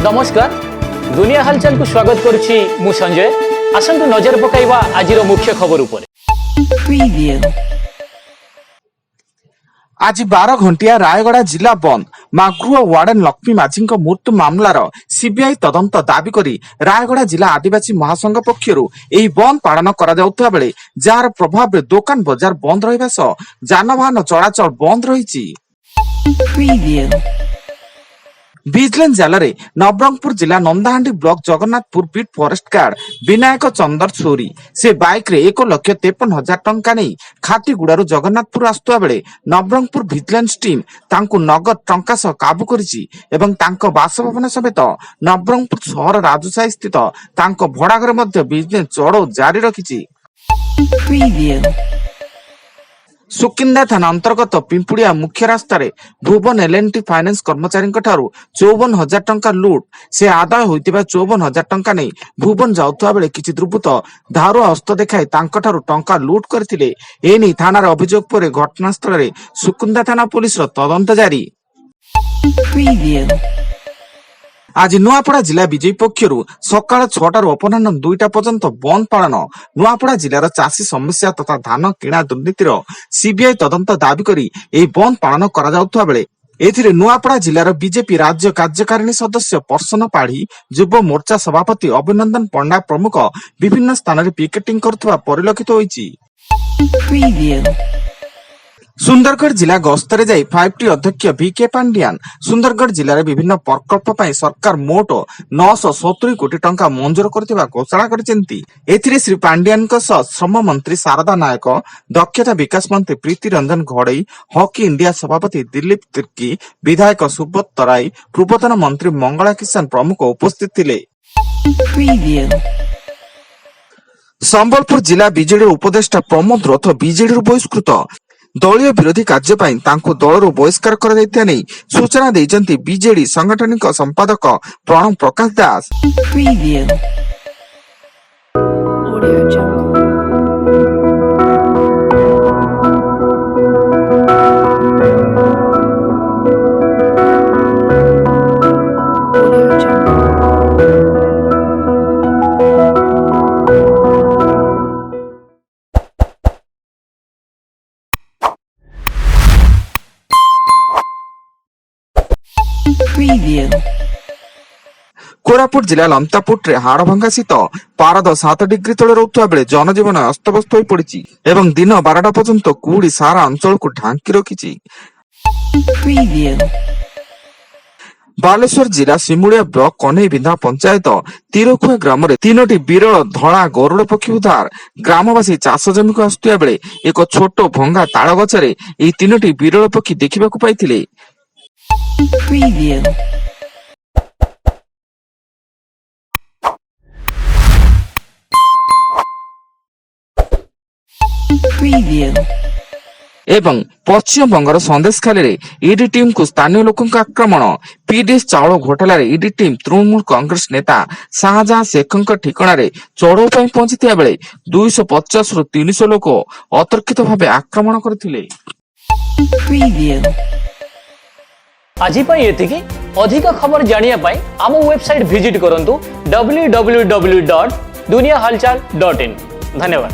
नमस्कार दुनिया हालचाल को स्वागत करुछि मु संजय। आसंतु नजर पकाइबा आजिर मुख्य खबर उपरे। आज 12 घंटिया रायगड़ा जिला बंद मागृह वार्डन लक्ष्मी माझी मृत्यु मामलार सीबीआई तदंत दाबी करी रायगड़ा जिला आदिवासी महासंघ पक्षरु एही बंद पालन करा जाउथबा बेले जार प्रभाव रे दुकान बाजार बंद रहिबा सह जानवाहन चलाचल बंद रहिछि। विजिलेंस जाल नवरंगपुर जिला Nandahandi block Jagannathpur beat forest guard Binayak Chandar Sori से बाइक रे 1,53,000 टंका नहीं खातीगुड़ारू जगन्नाथपुर आसुवा बेले नवरंगपुर विजिलेंस टीम तांकु नगद टंका सह काबू करिछि एवं तांको बासभवन समेत नवरंगपुर शहर राजुसाही स्थित तांको भड़ाघर मध्य बिजनेस चढ़ाऊ जारी रखिछि। सुकिंदा थाना अंतर्गत पिंपुड़िया मुख्य रास्तार भुवन एल&टी फाइनेंस कर्मचारी 54,000 टंका लुट से आदाय होइतिबा 54,000 टंका नहीं भुवन जाउथुवा बेले किछि दुर्बृत्त धारुआ हस्त देखाई तांकठारु टंका लुट करथिले। एनी थानार अभियोग पर घटनास्थल रे सुकिंदा थाना पुलिस तदंत जारी। आज नुआपड़ा जिला बीजेपी पक्षर सकाल 6टार अपराह्न 2टा पर्यंत बंद पालन नुआपड़ा जिलार चाषी समस्या तथा धान किणा दुर्नीतिर सीबीआई तदंत दाबी करी एही बंद पालन करा जाउथुवा बेले एथिरे नुआपड़ा जिलार बीजेपी राज्य कार्यकारिणी सदस्य पर्सन पाढ़ी युव मोर्चा सभापति अभिनंदन पंडा प्रमुख विभिन्न स्थान रे पिकेटिंग करथुवा परिलक्षित होईछि। सुंदरगढ़ जिला गस्तरे जाई 5T अध्यक्ष VK पांडियान सुंदरगढ़ जिले विभिन्न प्रकल्प पर सरकार मोट 970 कोटी टंका मंजूर करथिबा घोषणा करिसेंती। एथिरे श्री पांडियान श्रम मंत्री शारदा नायक, दक्षता विकास मंत्री प्रीति रंजन घड़ई, हॉकी इंडिया सभापति दिलीप तिर्की, विधायक सुब्रत तराई, पूर्वतन मंत्री मंगला किसान प्रमुख उपस्थित थिले। संबलपुर जिला बीजेडी उपदेष्टा प्रमोद रथ बीजेडी बहिष्कृत दलीय विरोधी कार्य दलरू बहिष्कार कर सूचना देइचंती बीजेडी सांगठनिक संपादक प्रणव प्रकाश दास। कोरापुट जिला लमतापुट हाड़भंगा शीत पारद 7 डिग्री तले रहुवा बेले जनजीवन अस्तव्यस्त हो पड़ी एवं दिन 12टा पर्यंत कुहुड़ी सारा अंचल को ढांकी रखी। बालेश्वर जिला सिमुलिया ब्लॉक कन्हईबिंधा पंचायत तिरखुआ ग्राम 3टी विरल धला गरुड़ पक्षी उद्धार ग्रामवासी चाष जमी को आसुवा बेले एक छोट भंगा ताड़ गछरे एही 3टी विरल पक्षी देखिबाकु पाइथिले। एवं पश्चिम बंगर संदेशखाली ईडी टीम को स्थानीय लोकों आक्रमण पीडीएस चाउल घोटाला ईडी टीम तृणमूल कांग्रेस नेता शाहजहां शेखों ठिकाना चढ़ऊ पहुंची बेले 250 रु 300 लोक अतर्कित भाव आक्रमण करथिले। आज अधिक खबर जानिया आम वेबसाइट विजिट करंतु www.duniyahalchal.in। धन्यवाद।